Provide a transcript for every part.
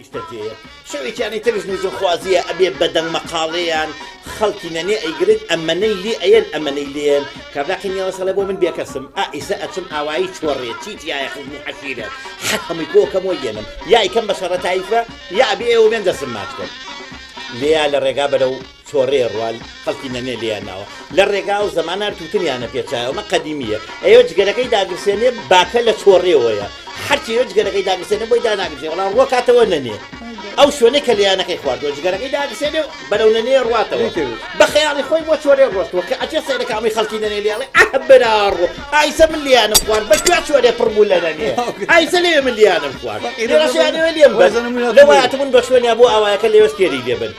ئیشتەجێ شەوێکیانی ترش نوێژ خوازیە ئەبێ بەدەنگ مەقاڵەیان خەڵکی نەنێ ئەیگرن ئەمەنەی لێ ئەیەن ئەمەنەی لێن کابراقینیەوە سەڵێ بۆ من بێکەسم ئیسە ئەچم ئاوایی چۆڕێ چیتیایە خزمی حەشیرە حەق هەمووی کۆکەم وە یێنم یا ئیکەم بە شەڕە تایفە یا ئەبێ ئێوە بێن دەسم ماچکەم لێیا لە ڕێگا بەرەو چۆڕێ ڕوال خەڵکی نەنێ لێیانناوە لە ڕێگا و زەمانە تووتنیانە پێچایە ئەمە قەدیمیە ئێوە جگەرەکەی داگرسێنێ باکە لە چۆڕێەوەیە هەرچی جگەرەکەی داگرسێنێ بۆی داناگرسێ وەڵام ڕوە کاتەوە نەنێ ئەو شوێنە کە لیانەکەی خواردەوە جگەرەکەی داگرسێنێ بەرەو نەنێ ڕواتەوە بە خەیاڵی خۆی بۆ چۆرێ ڕۆستەوە کە ئەچێ سەیرەکەمی خەڵکی نەنێ لێڵێ بەراڕۆ ئایسە من لیانم خوارد بە کوێ چۆرێ پڕبوو لە نەنێ ئایسە لێ من لیانم خوارد لێرەشیانەوە لێم لەوایەتمون بە شوێنیا بۆ ئاوایەکە لێوە سپێری لێبن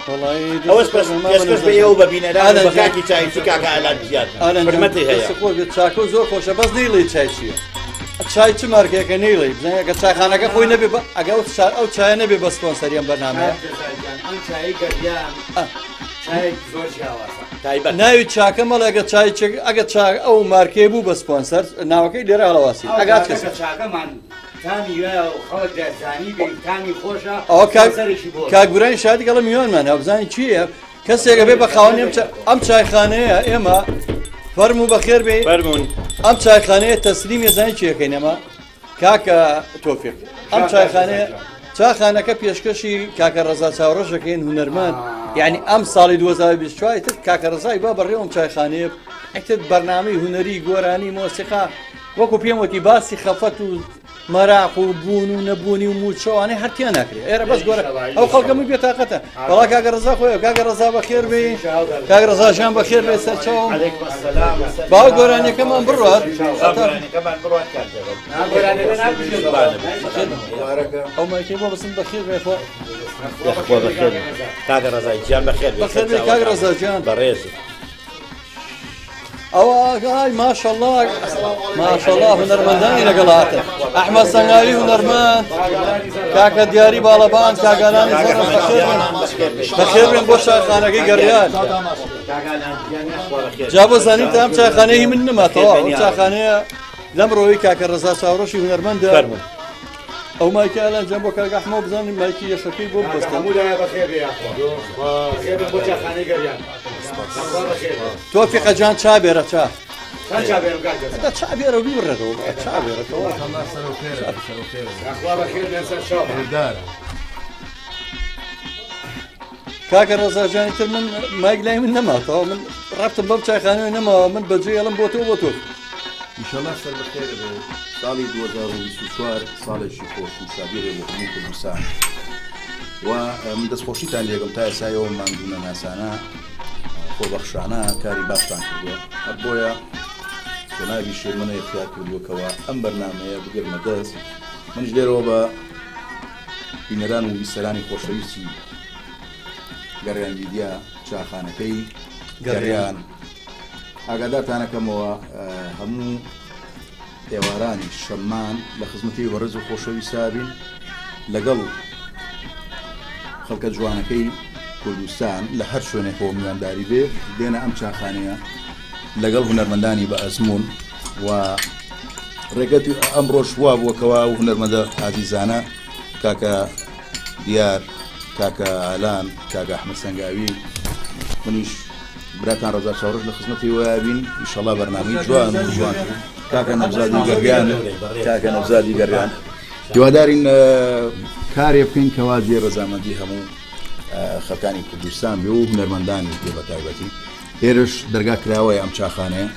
ئەوەش پێشکەش بە ئێوە بە بینەران بە کاکی چایسی کاکە ئالان گیان حرمەتی هەیە چاکۆ زۆر خۆشە بەس نەیڵێ چای چییە چای چ مارکێکە نەیڵێ بزانێکە چاخانەکە خۆی نەبێ ئەگە ئەو چایە نەبێ بە سپۆنسەریان بەرنامەیە ناوی چاکە مەڵ ئەگە چای ئەگە ئەو مارکێ بوو بە سپۆنسەر ناوەکەی لێرە هەڵەواسی ئەگات کەس کاگورانی شادی گەڵە میوانمان هەبزانی چییە کەسێکە بێ بە خاوەنی ئەم چایخانەیە ئێمە فەرموو بەخێر بێ ئەم چایخانەیە تەسلیم ێزانی چیەکەین ئەمە کاکە تۆفیق ئەم چایخانەیە چاخانەکە پێشکەشی کاکە ڕەزا چاوڕەشەکەین هونەرمەند یعنی ئەم ساڵی 2024 تر کاکە ڕەزای با بەڕێوەم چایخانەیە ئەکتت بەرنامەی هونەری گۆرانی مۆسیقا وەکو پێم وتی باسی خەفەت و مەراق و بوون و نەبوونی و موچەوانەی هەرتیان ناکرێت ئێرە بەس گۆرە ئەو خەڵکەمی بێتاقەتە بەڵا کاکە ڕەزا خۆی کاکە ڕەزا بەخێر بێ کاکە ڕەزاژیان بەخێر بێ سەرچەوم باو گۆرانیەکەمان بڕات ئەو مایکەی بۆ بەسم بەخێر بێ کاکە ڕەزای گیان بەخێر بێ کاکە ڕەزاجیان بەڕێزی ئەوە ئاگای ماشەڵڵا هونەرمەندانی لەگەڵاتە ئەحمەد سەنگاوی هونەرمەند کاکە دیاری باڵەبان کاگالانی زۆر بەخێر بێن بۆ چایخانەکەی گەڕیان جا بۆ زانیت ئەم چایخانەی من نەماتەوە ئەو چایخانەیە لەم ڕۆیی کاکە ڕەزا چاوڕەشی هونەرمەندە ئەو مایکی ئالان جەم بۆ کاکە ئەحمەد بزانین مایکی یەشەکەی بۆ بەستە تۆفیقە جان چابێرە چا چابێرە بیڕێتەوە چابێرەکەەوە کاکە ڕەزاجانی تر من مایک لای من نەماتەوە من ڕفتم بەم چایخانەوە نەماوە من بەجێ ئەڵم بۆ تۆ بۆ تۆ ئینشەڵڵا سەر بەخێر ساڵی 2024 ساڵێکی خۆش و شادیێ بۆ هەموو کوردستان و من دەستخۆشیتان لێگەم تا ئێسایەوە ماندوونە ناسانە خۆبەخشانە کاری باشتان کردووە هەر بۆیە جەنابی شێرمەنە اختیار کردووەکەوە ئەم بەرنامەیە بگرمە دەست منش لێرەوە بە بینەران و بیسەرانی خۆشەویستی گەڕیان میدیا چاخانەکەی گەڕیان ئاگادارتانەکەمەوە هەموو ئێوارانی شەممان لە خزمەتی وەرز و خۆشەویستە بین لەگەڵ خەڵکە جوانەکەی کوردستان لە هەر شوێنێک بۆ میوانداری بێ دێنە ئەم چاخانەیە لەگەڵ هونەرمەندانی بە ئەزمون و ڕێگەتی ئەمڕۆژ وا بووەکەوە و هونەرمەندە عازیزانە کاکە دیار کاکە ئالان کاکە ئەحمەد سەنگاوی منیش براتان ڕەزا چاوڕەش لە خزمەتی وایبین ئینشەڵڵا بەرنامەی جوان و جوان کاکە نەبزادی گەڕیان کاکە نەبزادی گەڕیان هیوادارین کارێ بکەین کەوا جێ ڕەزامەندی هەموو خەکانی کوردستان بێ و هونەرمەندانی بێ بە تایبەتی هێرش دەرگا کراوەیە ئەم چاخانەیە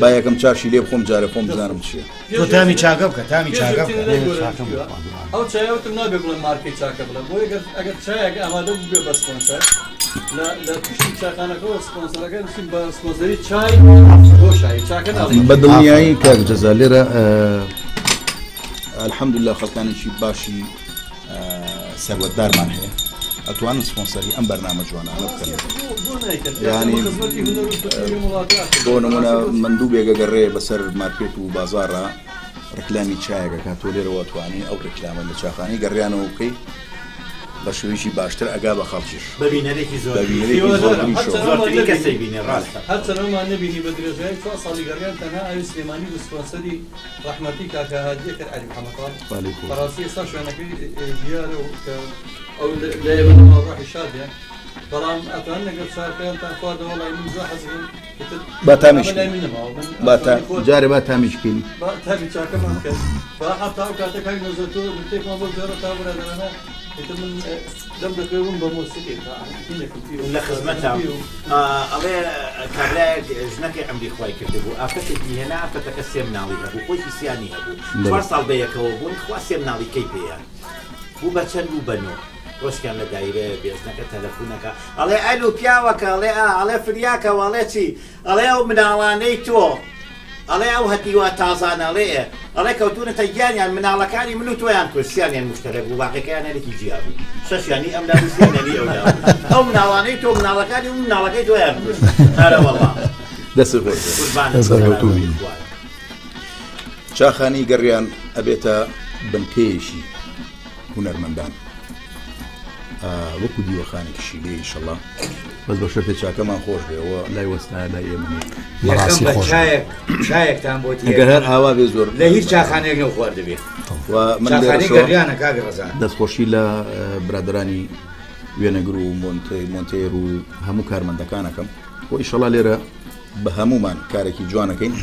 با یەکەم چاشی لێ بخۆم جارە خۆم بزانم چییە تۆ تامی چاکە بکە تامی چاکە بکە ئەو چایەوتم نابێ بڵێن مارکەی چاکە بڵێ بۆ ئەگەر چایەک ئامادە بێ بە سپۆنسەر لە توشتی چاخانەکەەوە سپۆنسەرەکە نووسین بە سپۆنسەری چای بۆ شایی چاکە بە دڵنیایی کاک جەزا لێرە الحەمدوللا خەڵکانێکی باشی سەروەتدارمان هەیە ئەتوانن سپۆنسەری ئەم بەرنامە جوانانە بکەن یعنی بۆ نمونە من دوو بێگە گەڕێ بەسەر مارکێت و بازاڕە ڕکلامی چایەکە کە تۆ لێرەوە توانی ئەو ڕکلامە لە چاخانەی گەڕیانەوە بکەی بە شوێژی باشتر ئەگا بە خەڵکیش ببینەرێکی زۆر زۆرترین کەسەی بینێ ڕاستە هەرچەندەمان نبینی بە درێژایی 4 ساڵی گەڕیان تەنها ئاوی سلێمانی و سپۆنسەری ڕەحمەتی کاکە هادیە کرد عەلی محەممەدخان بەڕاستی ئێستا شوێنەکەی دیارە و کە ئەو لە ئێمە ڕۆحی شادیە بەڵام ئەتوان لەگەڵ چاکەیانتان خواردەوە لای من زۆر حەزین با تامیش جارێ با تامیشکەین تامی چاکەمان کرد با حتا ئەو کاتە کاک نەزەتۆ تێکمان بۆ جۆرە تا بڕێدەنە من لەم دەکەون بە مۆسیقی لە خزمەتە ئەڵێ کابرایەک ژنەکەی ئەمری خوای کردبوو ئافرەتێکی هێنا ئافرەتەکە سێ مناڵی هەبوو خۆی سیانی هەبوو 4 ساڵ بەیەکەوە بوون خوا سێ مناڵی کەی پێیان بوو بە چەند بوو بەنۆ ڕۆژکان لە دایرە بێژنەکە تەلەفۆنەکە ئەڵێ ئەلو پیاوەکە ئەڵێ فریاکە وەڵێ چی ئەڵێ ئەو مناڵانەی تۆ ئەڵێ ئەو هەتیوا تازانەڵەیە ئەڵێ کەوتونەتە گیانیان مناڵەکانی من و تۆیان کوردستانیان مشتەرەک بوو باقیەکەیان هەرێکی جیا بوو شەشیانی ئەم ناویستێنەری ئەودا ئەو مناڵانەی تۆ مناڵەکانی و مناڵەکەی تۆیان کورد هەرە وەڵڵا دەسەوەی چاخانی گەڕیان ئەبێتە بنکەیەشی هونەرمەندان وەکو دیوەخانێکی شیلێ ئینشەڵڵا بەس بە شەرتێ چاکەمان خۆش بێەوە لای وەستایە لای ئێمەنی چایەکتان بۆ ئەگەر هەر ئاوا بێ زۆر لە هیچ چاخانێک نەو خواردبێت گەڕیانە کاگە ڕەزان دەستخۆشی لە برادرانی وێنەگر و مۆنتێر و هەموو کارمەندەکانەکەم و ئینشەڵڵا لێرە بە هەمومان کارێکی جوانەکەین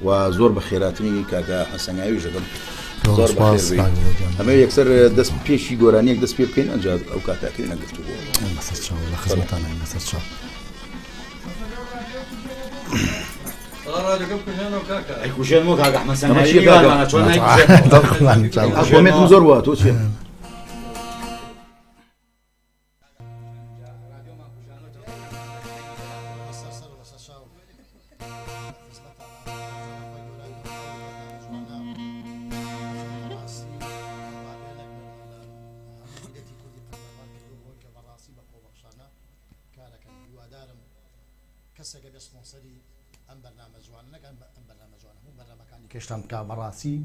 و زۆر بە خێراتنی کاکە حەسەنگاوی ژەکەم زۆر ئەمە یەکسەر دەست پێشی گۆرانیەک دەست پێ بکەین ئەنج ئەو کاتاکەی نەگرتو بۆ کوژێنمە کاگە حەمەسەنگاوی زۆر وە تۆ چێ کێشتم بکە بەڕاستی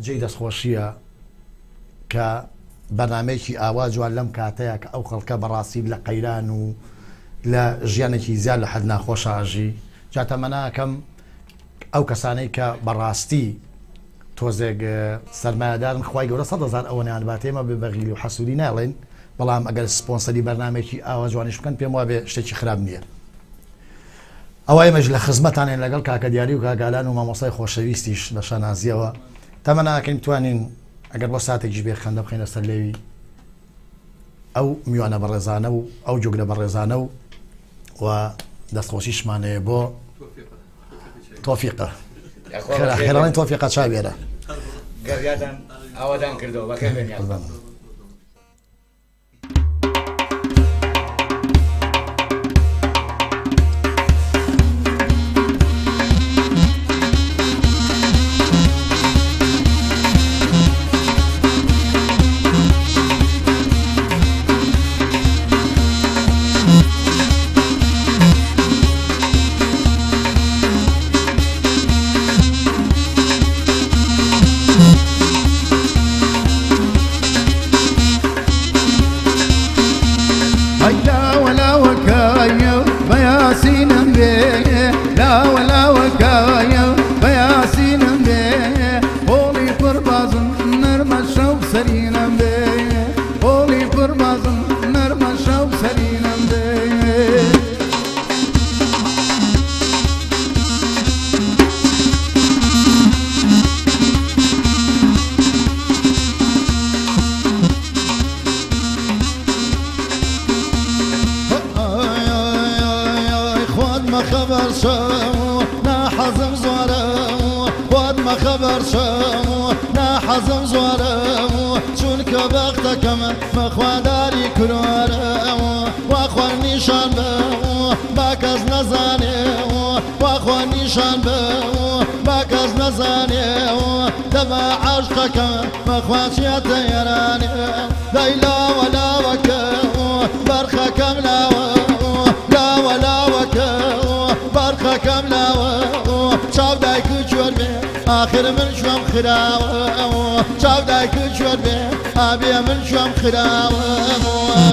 جێی دەستخۆشیە کە بەرنمەیەکی ئاوا جوان لەم کاتەیە کە ئەو خەڵکە بەڕاستی لە قەیران و لە ژیانێکی زیاد لە حەد ناخۆشاژی جاتەمەناکەم ئەو کەسانەی کە بەڕاستی تۆزێک سەرمایهدارن خوای گەورە 100,000 ئەوەیان باتێمە ببەغیلی و حەسوودی ناڵێن بەڵام ئەگەر سپۆنسەری بەرنمێکی ئاوا جوانیش بکەن پێم وابێ شتێکی خراپ نییە. ئەوەی مەژ لە خزمەتانێن لەگەڵ کاکە دیاری و کاگالان و مامۆسای خۆشەویستیش لە شانازیەوە تەمەناکەین توانین ئەگەر بۆ ساتێکیش بێ خەندە بخینە سەر لێوی ئەو میوانە بەڕێزانە و ئەو جوگرە بەڕێزانە و دەستخۆشیشمانەیە بۆ تۆفیقە خێرانەی تۆفیقە چاوێرە گەڕیادان ئاوادان کردەوە بەکەی بێنیان مخواداری کراره و خوار نیشان به با کس نزانه و خوار نیشان به با کس نزانه دما عشق کم مخواشیت یارانه دیلا ولا وکه برخه کم لاو لا ولا وکه برخه کم لاو چاو دای کوچور به آخر من شوم خراوة شاو دايك شوت بي أبي من شوم خراوة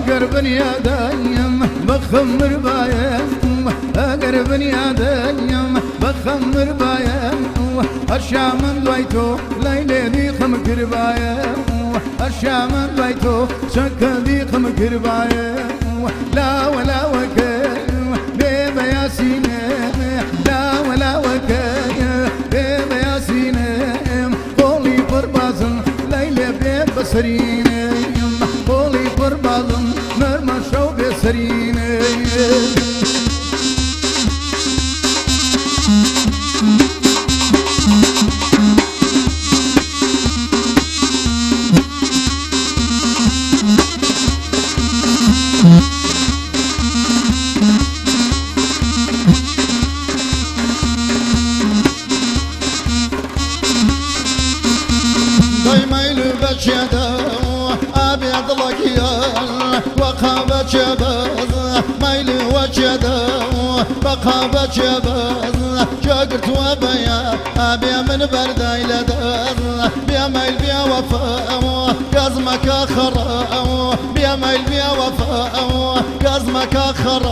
قربني يا دايم بخمر بايم قربني يا دايم بخمر بايم الشام دويتو ليلي ذي خمكر بايم الشام دويتو شك ذي خمكر بايم لا ولا وكيم بيبا ياسيني لا ولا وكيم بيبا ياسيني قولي بربازن ليلي بيبا سريني قولي بربازن مرمى شوق سريني دايما يلبس يده أبيض لقيان وقابة جبز ميل وجده بقابة جبز شقرت وبيا أبي من برداي لدز بيا ميل بيا وفاء قزمك أخر بيا ميل بيا وفاء قزمك أخر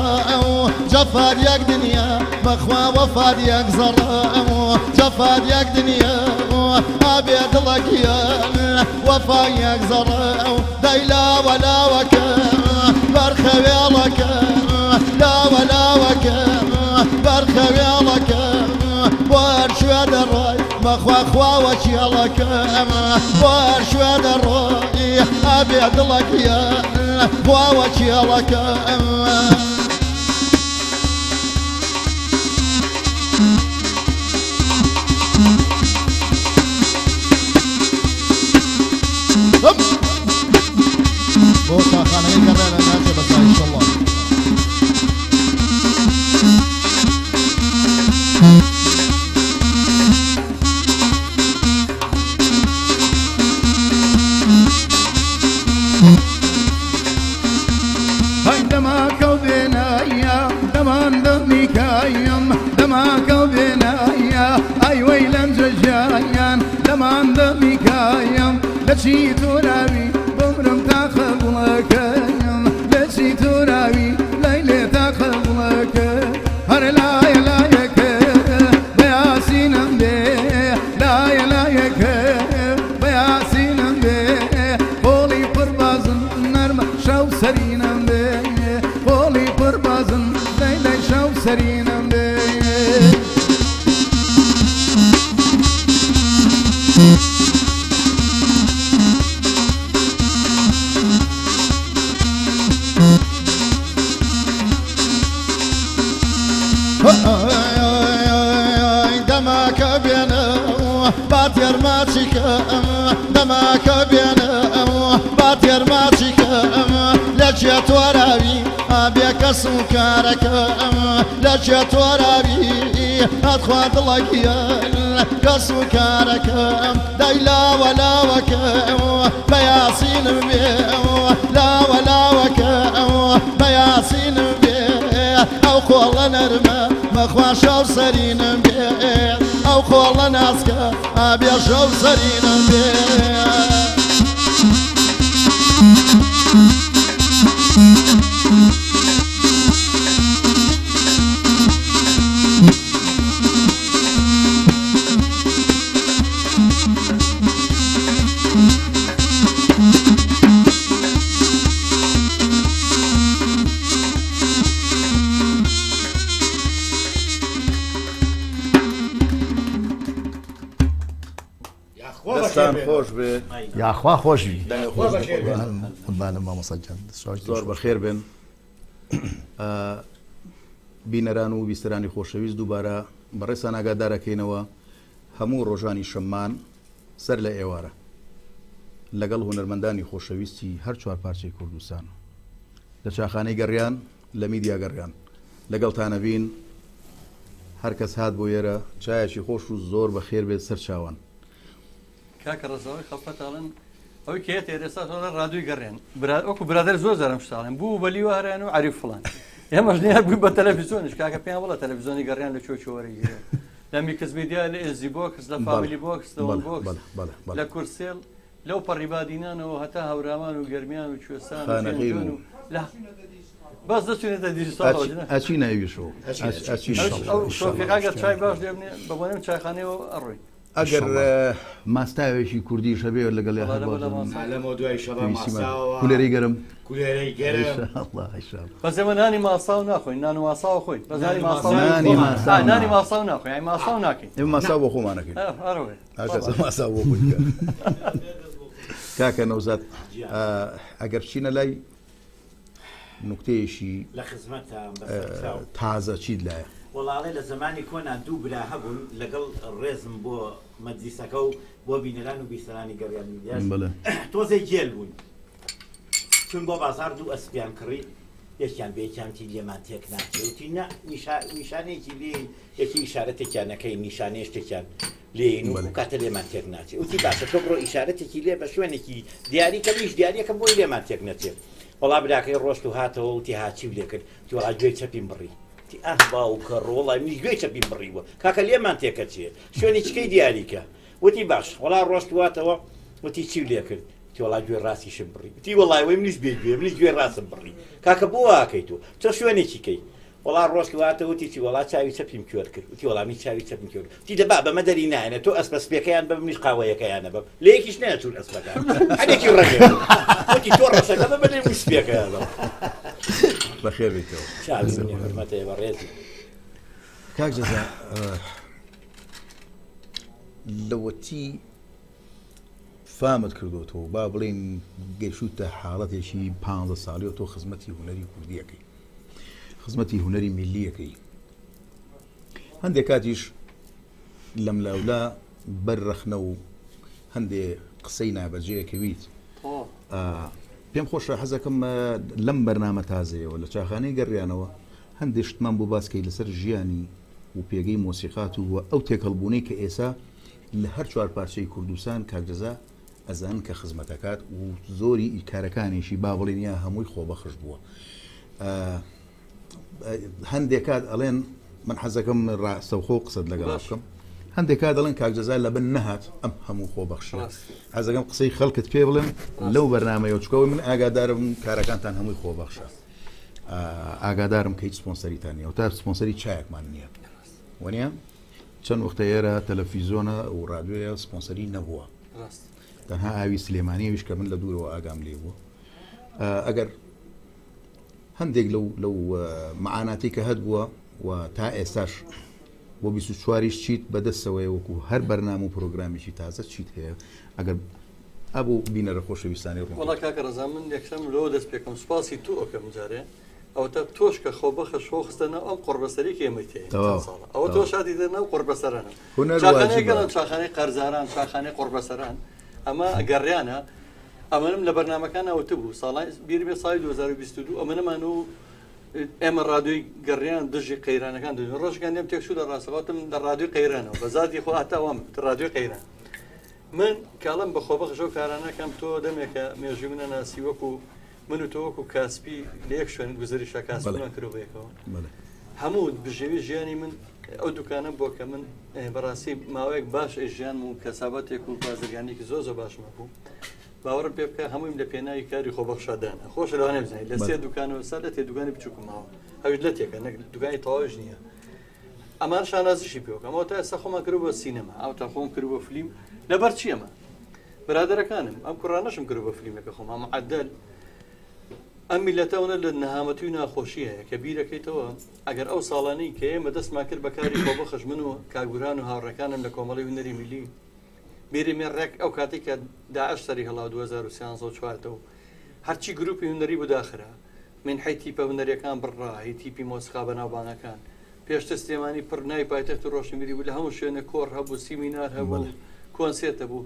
جفاد يك دنيا بخوا وفاد يك زراء جفاد يك دنيا أبيض لقيان وفا يك زراء دايلا ولا وكام برخوي لكام لا ولا وكام برخوي لكام وارشوى الراي مخوا خوا وشي لكام وارشوى الراي أبيض لقيان خوا وشي لكام بوسع خانه يقرر الناس بس ان شاء الله هاي دماك وبينايا دمان دميكايم دماك وبينايا اي ويلن زجايان دمان دميكايم لشي تراوي بمرم تاخذ لكايم لشي تراوي ليلي تاخذ لكايم هر لا يلا يك بياسين بي لا يلا يك بياسين بي قولي بربازن نرم شو سرينا بي قولي بربازن ليلي شو سرينا بي دمك بينا باتير ماتشك دمك بينا باتير ماتشك لجيت ورابي أبيك سكرك لجيت ورابي أدخل لقيان كسكرك دايلا ولا وكام بياسين بي لا ولا وكام بياسين بي أو قول نرمى مخوا شو سرين بي أو قول ناسك أبي شو سرين بي دەستان خۆش بێ یاخوا خۆشوی دەنگە مامۆستا زۆر بەخێر بن بینەران و بیسترانی خۆشەویست دووبارە بەڕێسان ئاگادارەکەینەوە هەموو ڕۆژانی شەممان سەر لە ئێوارە لەگەڵ هونەرمەندانی خۆشەویستی هەر چوار پارچەی کوردستان لە چاخانەی گەڕیان لە میدیا گەڕیان لەگەڵ تانەبین هەر کەس هات بۆ ئێرە چایەکی خۆش و زۆر بە خێر بێت سەر چاوان کاکە ڕزەوەی خەڵفەتاڵن ئەوەی کێت ئێرێستا ڕادووی گەڕێن وەکو برادر زۆر زارم شتاڵێن بوو بەلیوە هەرێن و عریف فڵان ئێمەش نیار بووی بە تەلەڤیزۆنش کاکە پێیان وڵە تەلەڤیزۆنی گەڕیان لە چۆچۆوەری لە میکس میدیا لە ئێزی بۆکس لە فامیلی بۆکس لەوەن بۆکس لە کورسێل لەو پەڕیبادینانەوە هەتا هەورامان و گەرمیان و کوێستان و بەس دەچێتە دیجیتال ئەچی ناویشەوە شۆفێکاگەر چای باش دێبنێ بەبوونم چایخانەوە ئەڕۆی ئەگەر ماستاوێکی کوردی شەبێ لەگەڵ کولێرەی گەرم بەس ئێمە نانی ماساو ناخۆین نان و ماساوە خۆین بەس نانی ماساو ناخۆین ئای ماساو ناکەین ئێمە ماساو بۆ خۆمانەکەین ماساو بۆ خۆین کاکە نەوزات ئەگەر بچینە لای نوکتەیەشی لە خزمەتە تازە چیت لایە وڵاڵێ لە زمانی کۆنا دوو برا هەبوون لەگەڵ ڕێزم بۆ مەجلیسەکە و بۆ بینەران و بیسەرانی گەڕیان میدیاس تۆزەی جێل بوون چون بۆ بازار دوو ئەسپیان کڕی یەکیان بێکیانتی لێمان تێک ناچێتی نیشانەیەکی لێن یەکی ئیشارەتێکیانەکەی نیشانەیە شتێکیان لێن و کاتە لێمان تێک ناچێت وتی باشە تۆ بڕۆ ئیشارەتێکی لێ بە شوێنێکی دیاریکە میش دیاریەکەم بۆی لێمان تێک نەچێت وڵا براکەی ڕۆشت و هاتەوە وتی هاچی لێ کرد تی وڵا گوێی چەپیم بڕی باوکە ڕۆڵای منی گوێی چەپیم بڕیوە کاکە لێمان تێکە چێ شوێنی چکەی دیاریکە وتی باش وڵا ڕۆشت واتەوە وتی چی لێ کرد تی وڵا گوێ ڕاستیشم بڕی تی وڵای وی منیش بێ گوێ منی گوێ ڕاستم بڕی کاکە بۆ واکەی تۆ شوێنێکی کەی وڵا ڕۆشت واتەوە وتی چی وڵا چاوی چەپیم کوێر کرد وتی وەڵامی چاوی چەپیم کوێر تی دەبا بەمە دەری نایەنە تۆ ئەسپەسپێکەیان بە منیش قاوەیەکەیانە بە لە یەکیش نەچوون ئەسپەکان هەرێکی ڕێگە وتی تۆ ڕەشەکە بە بەدەی ویسپێکەیانەوە بەخێر بێتەوە حرمەتەیە بەڕێزی کاک جەزا لەوەتی فامت کردوتەوە با بڵێن گەیشتە حاڵەتێکی 15 ساڵی و تۆ خزمەتی هونەری کوردیەکەی خزمەتی هونەری میلیەکەی هەندێک کاتیش لەم لاولا بەررەخنە و هەندێ قسەی نابەجێەکەویت پێم خۆشە حەزەکەم لەم بەرنامە تازەیەوە لە چاخانەی گەڕیانەوە هەندێک شتمان بۆ باسکەی لەسەر ژیانی و پێگەی مۆسیقات و ئەو تێکەڵبوونەی کە ئێسا لە هەر چوار پارچەی کوردستان کاکجەزا ئەزان کە خزمەتەکات و زۆری کارەکانێکی با بڵێن یا هەمووی خۆبەخش بووە هەندێک کات ئەڵێن من حەزەکەم ڕاستەوخۆ قسەت لەگەڵ بکەم هەندێک کات دەڵێن کاکجەزا لە بن نەهات ئەم هەموو خۆبەخشە حەزەکەم قسەی خەڵکت پێ بڵێن لەو بەرنامەیە چکەوەی من ئاگادارم کارەکانتان هەمووی خۆبەخشە ئاگادارم کە هیچ سپۆنسەریتان نییە و تا سپۆنسەری چایەکمان نییە وەنیە چەند وەختە ئێرە تەلەڤیزۆنە و ڕادیۆیە سپۆنسەری نەبووە تەنها ئاوی سلێمانیەویش کە من لە دوورەوە ئاگام لێ بووە ئەگەر هەندێک لەو معاناتی کە هەت بووە و تا ئێستاش بۆ 24ش چیت بەدەستەوەی وەکو هەر بەرنامە و پرۆگرامیشی تازە چیت هەیە ئەگەر ئەبوو بینەرە خۆشەویستانی وڵا کاکە ڕەزا من یەکشەم لەوە دەست پێکەم سوپاسی تۆ ئەوکەم جارێ ئەو تا تۆش کە خۆبەخە شۆخستەنە ئەم قڕبەسەری ئێمەی تێ ئەوە تۆ شادی دەنا و قڕبەسەرانە چاخانەیەکەن چاخانەی قەرزاران چاخانەی قڕبەسەران ئەمە گەڕیانە ئەمەنم لە بەرنامەکانەوەتە بوو ساڵی بیر بێ ساڵی 2022 ئەمەنەمان و ئێمە ڕادیۆی گەڕیان دژی قەیرانەکان دەین ڕۆژگان دێم تێکشو لە ڕاستەواتم لە ڕادیۆی قەیرانەوە بە زادی خۆ هاتاوام ڕادیۆی قەیران من کاڵم بە خۆبەخش و کارانەکەم تۆ دەمێکە مێژوی منە ناسی وەکو من و تۆ وەکو کاسپی لە یەک شوێنت گوزەریشە کاسپمان کردو بەیەکەوە هەموو بژێوی ژیانی من ئەو دوکانە بۆ کە من بەڕاستی ماوەیەک باش ژیان و کەسابەتێک و بازرگانێکی زۆر باشمە بوو باوەڕم پێ بکە هەموویم لە پێناوی کاری خۆبەخشادانە خۆش لەوانێ بزانین لە سێ دوکانەوە سا لە تێ دوکانی بچووکم ماوە ئەوش لە تێکە دوکانی تەواوش نییە ئەمان شانازیشی پێوەکە ئەمەوە تا ئێستا خۆمان کرد بە سینەما ئەو تا خۆم کرد بە فلیم لەبەر چی ئەمە برادەرەکانم ئەم کوڕانەشم کرد بە فلیمەکە خۆم ئەمە عەدەل ئەم میلەتەوەنە لە نەهامەتی و ناخۆشی هەیە کە بیرەکەیتەوە ئەگەر ئەو ساڵانەی کە ئێمە دەستمان کرد بە کاری خۆبەخش من و کاگوران و هاوڕەکانم لە کۆمەڵی هونەری میلی بیرێمێ ڕێک ئەو کاتێک کە داعش سەری هەڵاو 2013 و هەرچی گروپی هونەری بوو داخرا من حی تیپە هونەریەکان بڕا هی تیپی مۆسیقا بەناوبانەکان پێشتر سلێمانی پڕ ناوی پایتەخت و ڕۆشنبیری بوو لە هەموو شوێنە کۆڕ هەبوو سیمینار هەبوو کۆنسێرتە بوو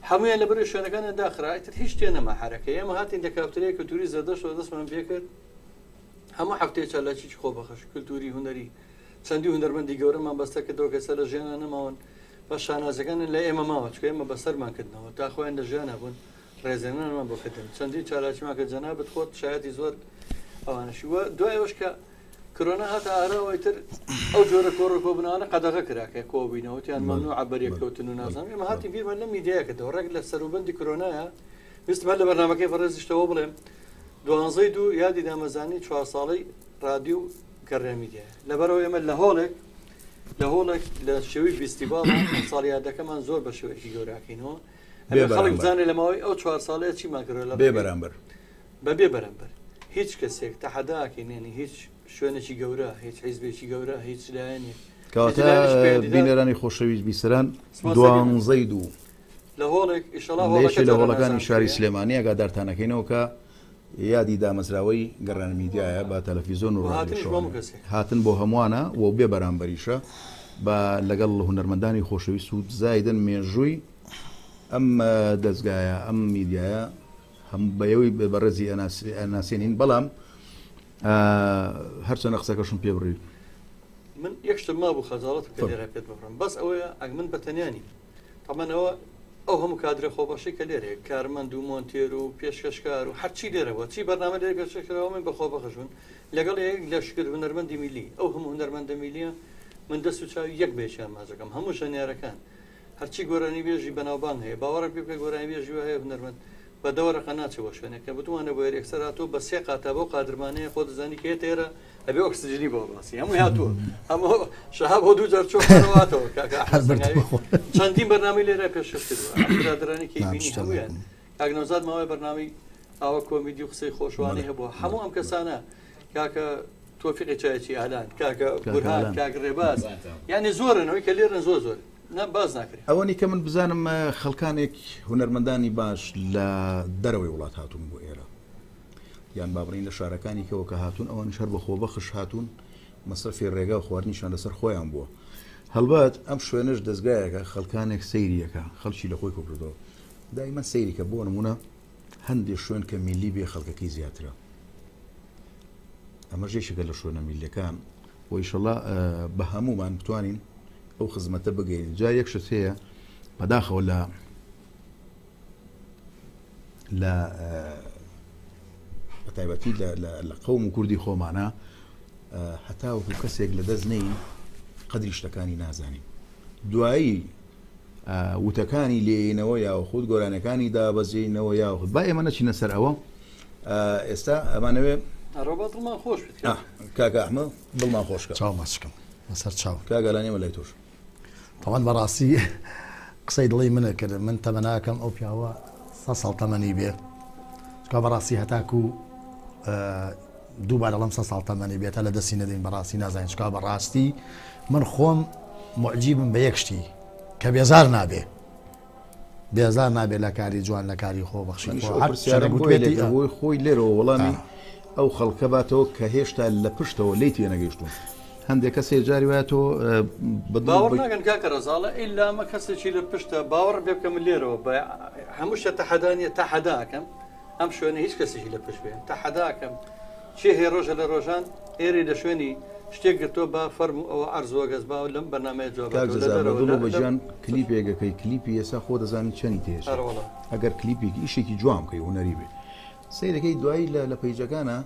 هەمویان لە بەرەو شوێنەکانە داخرایتر هیچ شتێ نەما حرەکە ئێمە هاتین لە کافتەرەیە کەلتوری زەردەشەوە دەستمان پێ کرد هەموو هەفتەیە چالاکی خۆبەخش کللتوری هونەری چەندی هونەرمەندی گەورەمان بەستە کردەوە کە سەر لە ژیانە نەماون بە شانازەکان لە ئێمە ماوە چکە ئێمە بەسەرمان کردنەوە تا خۆیان لە ژیانە بوون ڕێزێنانمان بۆکردن چەندی چالاکیمان کە جەنابەت خۆت شایەتی زۆر ئەوانشی وە دوایەوەش کە کۆرۆنا هاتە ئارەوەی تر ئەو جۆرە کۆڕۆکۆ بناوانە قەدەغە کراکە کۆبینەوەتیان مەمنوع عەبەریەکەوتن و نازانم ئێمە هاتیم بیرمان لەم میدیایەکەتەوە ڕێک لە سەروبەندی کۆرۆنایە ویستمان لە بەرنامەکەی بەڕێزیشتەوە بڵێم 12 یادی دامەزانی 4 ساڵەی رادیو گەڕێ میدیایە لەبەرەوە ئێمە لە هۆڵێک لە شێوەی فیستیڤاڵ ساڵ یادەکەمان زۆر بە شێوەیەکی گەوراکەینەوە خەڵک بزانێت لەماوەی ئەو 4 ساڵەیە چیمان کردووە لە بێ بەرامبەر بەبێ بەرامبەر هیچ کەسێک تەحەداکەینێنی هیچ شوێنێکی گەورە هیچ حیزبێکی گەورە هیچ لایەنێک کەواتە بینەرانی خۆشەویست بیسەران 12 لە هۆڵێک لێشی لە هۆڵەکانی شاری سلێمانی ئەگادارتانەکەینەوە کە یادی دامەزراوەی گەڕان میدیایە بە تەلەڤیزۆن و هاتن بۆ هەمووانە و بێ بەرامبەریشە بە لەگەڵ هونەرمەندانی خۆشەویست و زایدن مێژووی ئەم دەستگایە ئەم میدیایە هەم بەیەوەی بەڕێزی ئەناسێنین بەڵام هەرچەندە قسەکەشم پێ بڕی من یەکشتم ما بوو خەجاڵەت کە لێرە پێت بفڕم بەس ئەوەیە ئەگ من بەتەنیانی تەمەنەوە ئەو هەموو کادرە خۆبەشی کە لێرێ کارمەند و مۆنتێر و پێشکەشکار و هەرچی لێرەوە چی بەرنامە لێ پێشکەشکراوە من بەخۆ بەخەشون لەگەڵ یەک لەشکر هونەرمەندی میلی ئەو هەموو هونەرمەندە میلیە من دەست و چاوی یەک بێچیان مازەکەم هەموو ژەنیارەکان هەرچی گۆرانی بێژی بەناوبان هەیە باوەڕە پێ بکە گۆرانی بێژی هەیە هونەرمەند بە دەوەرەقە ناچەوە شوێنەکە بتوانە بۆ یەکسەراتۆ بە 3 قاتە بۆ قادرمانەیە خۆ دەزانی کە تێرە ئەبێ ئۆکسجنی بۆ باسی هەمووی هاتووە هەموو شەهاب بۆ 2 جار چۆکەواتەوە چەندین بەرنامی لێرە پێشکەش کردووە برادرانی کەیبینی هەموویان کاگنەوزاد ماوەی بەرنامی ئاوە کۆمیدی و قسەی خۆشوانی هەبووە هەموو ئەم کەسانە کاکە تۆفیقی چایەکی ئالان کاکە بورهان کاک ڕێباز یعنی زۆرنەوەی کە لێرن زۆر باز ناکرێت ئەوەنی کە من بزانم خەڵکانێک هونەرمەندانی باش لە دەرەوەی وڵات هاتوون بۆ ئێرە یان بابڕین لە شارەکانی کەەوە کە هاتوون ئەوەن شەر بە خۆبەخش هاتوون مەسرفی ڕێگا و خواردنیشان لەسەر خۆیان بووە هەڵبات ئەم شوێنش دەستگایەکە خەڵکانێک سەیریەکە خەڵکی لە خۆی کۆکردەوە دایمەن سەیریکە بۆ نمونە هەندێک شوێن کە میلی بێ خەڵکەکەی زیاترە ئەمە ژێشەکە لە شوێنە میلەکان و ئیشەڵا بە هەمومان بتوانین ئەو خزمەتە بگەین جا یەک شت هەیە بەداخەوە لە بەتایبەتی لە قەوم و کوردی خۆمانە هەتاوەکو کەسێک لە دەست نەین قەدری شتەکانی نازانین دوایی وتەکانی لێنەوە یاخود گۆرانەکانی دابەزینەوە یاخود با ئێمە نەچینە سەر ئەوە ئێستا ئەمانەوێ ڕۆبات دڵمان خۆش بێت کاکە ئەحمە دڵمان خۆشکە چاو ماچکەم لەسەر چاو کاگەلانێمە لای تۆش تەوان بەڕاستی قسەی دڵی منە کرد من تەمەناکەم ئەو پیاوە 100 ساڵ تەمەنی بێ چکە بەڕاستی هەتاکو دووبارە لەم 100 ساڵ تەمەنی بێتە لە دەستی نەدەین بەڕاستی نازانین چکە بەڕاستی من خۆم معجیبم بە یەکشتی کە بێزار نابێ لە کاری جوان لە کاری خۆبەخشی خۆی لێرەوە وەڵامی ئەو خەڵکە باتەوە کە هێشتا لە پشتەوە لی تێ نەگەیشتون هەندێک کەسێ جاری وایە تۆ باوەڕ ناگەن کاکە ڕەزاڵە ئیلامە کەسێکی لە پشتە باوەڕ بێ بکەم لێرەوە بە هەموو شتە تەحەدانیە تەحەداکەم ئەم شوێنە هیچ کەسێکی لە پشت بێ تەحەداکەم چی هەیە ڕۆژە لە ڕۆژان ئێرە لە شوێنی شتێک گرتۆ بە فەرم ئەوە ئەرزووە گەز باو لەم بەرنامەیە جواب بەژیان کلیپێگەکەی کلیپی ئێستا خۆ دەزانی چەندی تێش ئەگەر کلیپێکی ئیشێکی جوام کەی هوەری بێ سیرەکەی دوایی لە پەیجەکانە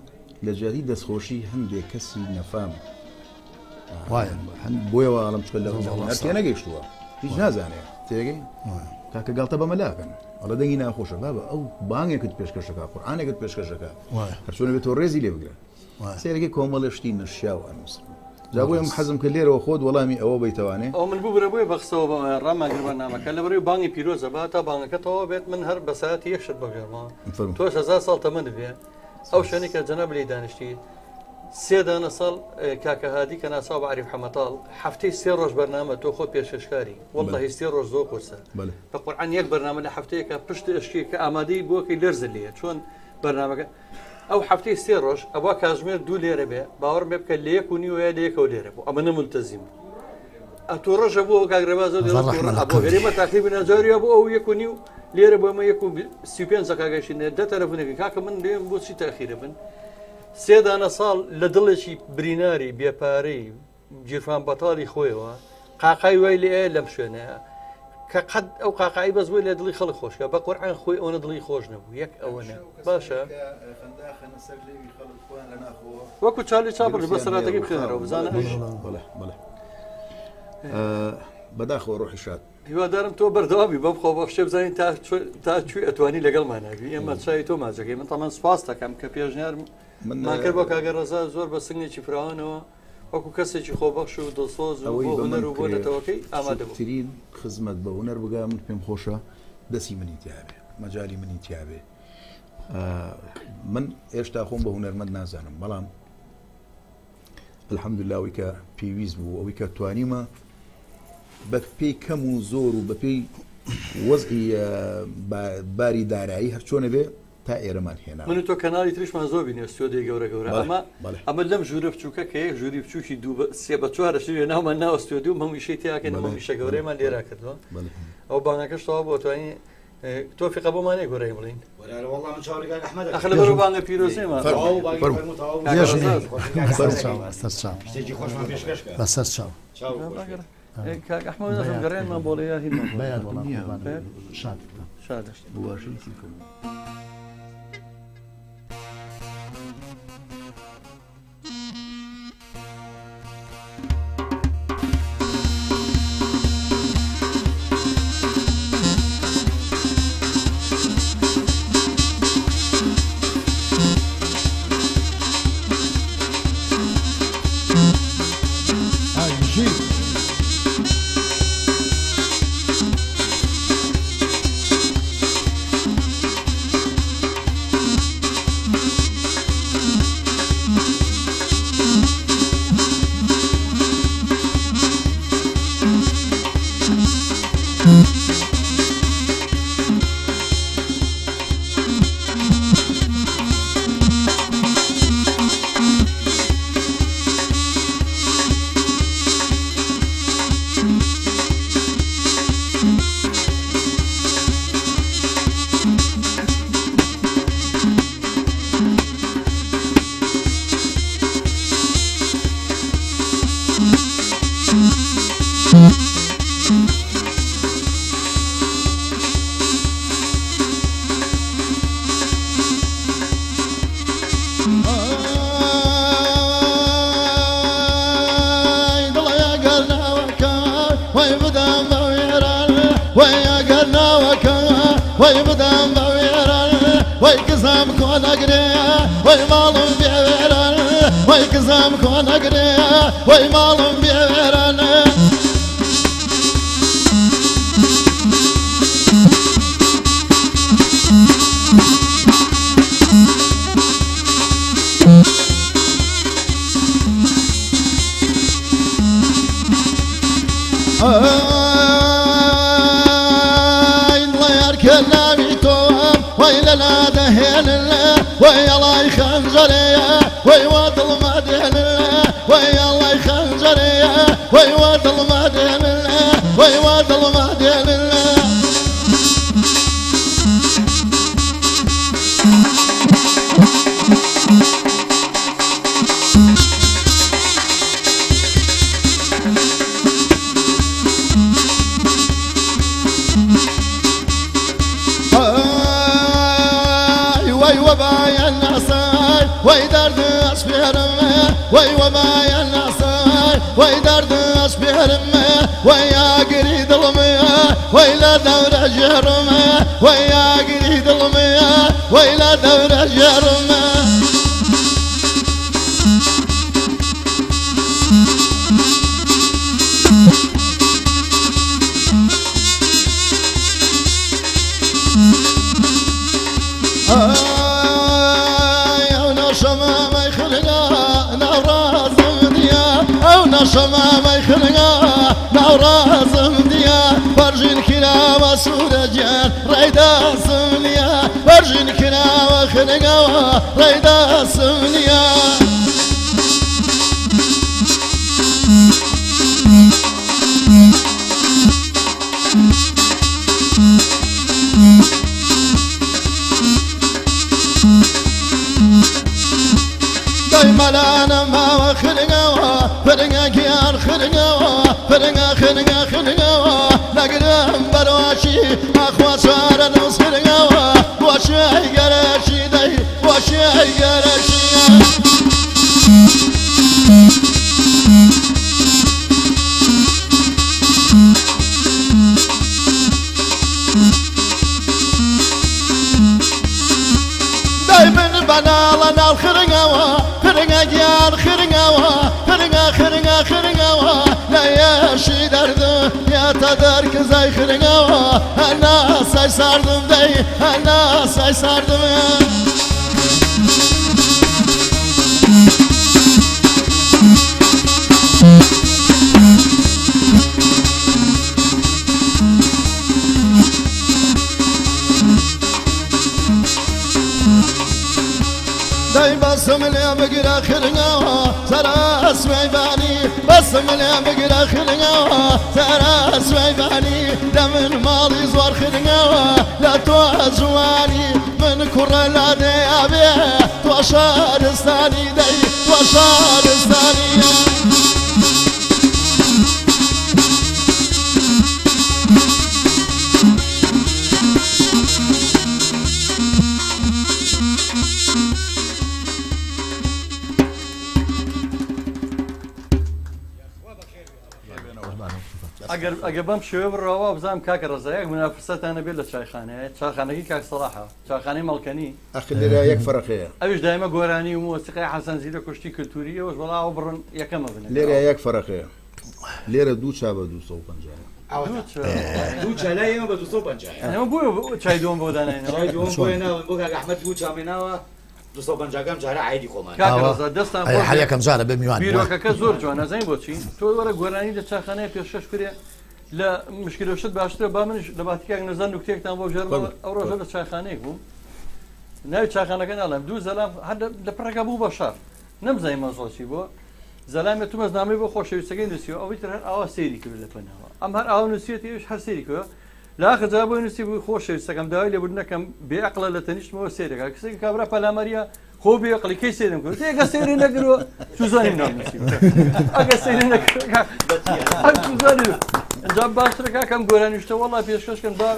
لە جاری دەستخۆشی هەندێک کەسی نەفام بۆیەوە ئەڵم چ لە نەگەیشتووە هیچ نازانێت تێگەی کاکە گاڵتە بەمەلاکەن ئەڵە دەنگی ناخۆشە بابە ئەو بانگێکت پێشکەشەکە قورئانێکت پێشکەشەکە هەرچۆنە بێت تۆ ڕێزی لێ بگرە سیرەکەی کۆمەڵشتی نشیا و ئەنووسن جابۆی ئەم حەزم کە لێرەوە خۆت وەڵامی ئەوە بەیتەوانێ ئەو من بوو بۆی بەخسەوە ڕاماگر بەرنامەکە لە بەڕێ بانگی پیرۆزە با تا بانگەکەتەوە بێت من هەر بەساەتی یەکشت بەگەڕمەوە تۆش 1000 ساڵ تەمەند بێ ئەو شوێنی کە جەناب لێی دانیشتی 3 ساڵ کاکە هادی کە ناساو بە عەریف حەمەتاڵ هەفتەی 3 ڕۆژ بەرنامە تۆ خۆ پێشکەشکاری وەڵڵاهی 3 ڕۆژ زۆر قورسە بە قورئان یەک بەرنامە لە هەفتەیەکە پشت ئەشکی کە ئامادەی بۆکەی لەرزە لێ چۆن بەرنامەکە ئەو هەفتەی 3 ڕۆژ ئەوە کاتژمێر 2 لێرە بێ باوەڕ بێ بکە لە 1.5 یا لە 1 لێرە بوو ئەمە نەمولتەزیم ئەتۆ ڕۆژە بۆ کاگرێبازە بۆ هەرێمە تاقیبی نەجاریە بۆ ئەو 1.5 لێرە بۆ ئەمە 1.35 کاگەشتێ دە تەلەفۆنێکی کاکە من لێم بۆچی تاخیرە بن 3 ساڵ لە دڵێکی بریناری بێپارەی جیرفان بەتاڵی خۆیەوە قاقای وای لێ لەم شوێنەیە کە قەت ئەو قاقایی بەس بۆی لە دڵی خەڵک خۆشکە بە قورعان خۆی ئەوەنە دڵی خۆش نەبوو یەک ئەوەنە باشە وەکو چالی چاپڕ بە سەراتەکەی بخێنەرەوە بزانە بەداخەوە ڕۆحی شاد هیوادارم تۆ بەردەوامی بەم خۆ بەخشێ بزانین تا کوێ ئەتوانی لەگەڵمان ناوی ئێمە چای تۆ ماجەکەی من تەمان سپاس دەکەم کە پێشنیار مان کرد بۆ کاگە ڕەزا زۆر بە سنگێکی فراوانەوە وەکو کەسێکی خۆبەخش و دڵسۆز و بۆ هونەر و بۆ نەتەوەکەی ئامادە بوو ترین خزمەت بە هونەر بگا من پێم خۆشە دەستی منی تیاابێ مەجای منی تیاابێ من ئێشتا خۆم بە هونەرمەند نازانم بەڵام الحەمدولیلاوی کە پێویست بوو ئەوەی کە توانیمە بە پێی کەم و زۆر و بە پێی وەزعی باری دارایی هەر چۆنە بێ تا ئێرەمان هێنا من تۆ کەناڵی تریشمان زۆر بینێ ئەستۆدی گەورە گەورە ئەمە لەم ژوورە بچووکە کە یەک ژووری بچووکی سێ بە چوارە شوێ ناومان ناوەستۆدی و هەمووشەی تیاکەن هەموو میشە گەورەیمان لێرا کردەوە ئەو بانگەکەش تەوا بۆ توانی تۆفیقە بۆمانەی گۆرەی بڵین ئەخ لەبەر بانگە پیرۆزێمە بەسەر چاو کاک ئەحمەد دەخم گەڕێنمان بۆ لە یاهینمان شاد شادش بلانا ما خرقوا فرقا كيان خرقوا فرقا خرقا خرقوا لقدام برواشي أخوة سوار نصرقوا وشي قرشي دي وشي قرشي دايما بنالنا الخرقوا خرقا كيان خرقوا خرقا خرقا خرقوا لا ياشي درد يا تدرك زي خرقوا الناس يساردم دي الناس يساردم داي بسم لي بقرا خرقوا ترى اسمي باني بسم لي بقرا خرقوا ترى اسمي باني دم مالي زوار خرقوا لا توزواني من كره لا دي ابي توشارستاني داي توشارستاني ئەگەر بەم شێوە بڕەوە بزانام کاکە ڕزایەک منافستانە بێت لە چایخانەیە چاخانەکەی کاک سەڵاحە چاخانەی مەڵکەنی ئەخی لێرە یەک فەرەقەیە ئەوش دایمە گۆرانی و مۆسیقای حەسەن زیرە کوشتی کلتوری ئەوش بەڵاو بڕن یەکەمە بنێ لێرە یەک فەرەقەیە لێرە دوو چا بە 250 دوو چالای ئێمە بە 250 ئەمە بۆ چای دووەم بۆ دانێنەوە چای دووەم بۆ هێناون بۆ کاک ئەحمەد دوو چامێناوە 250 جارە عیدی خۆمان کاکە ڕزا دەستان خۆش حەلیەکەم جارە بە میوان بیرۆکەکە زۆر جوان نازانین بۆچی تۆ وەرە گۆرانی لە چاخانەیە پێشکەش کرێ لە مشکلەشت باشترە با منش لە باتیکاک نەزان نوکتێکتان بۆ ژێرمەوە ئەو ڕۆژە لە چاخانەیەک بووم ناوی چاخانەکە ناڵێم دوو زەلام هەر لە پڕەکە بوو بە شار نەمزانی مەزۆچی بۆ زەلامێت تو مەزنامەی بۆ خۆشەویستەکەی نووسیەوە ئەوەی تر هەر ئاوا سەیری کرد لە پەنەوە ئەم هەر ئاوا نووسێتیش هەر سەیری کردەوە لە ئاخر جا بۆی نووسی بووی خۆشەویستەکەم داوای لێبوردنەکەم بێعقڵە لە تەنیشتمەوە سەیرەکە کەسێکی کابرا پەلامەریە خۆ بێعقڵی کەی سەیرم کرد ئەگە سەیری نەکردووە سوزانیم نامنووسی ئەگە سەیری نەکردووە سوزانی ئەنجام باشترە کاکەم گۆرانیشتە وەڵا پێشکەشکەن با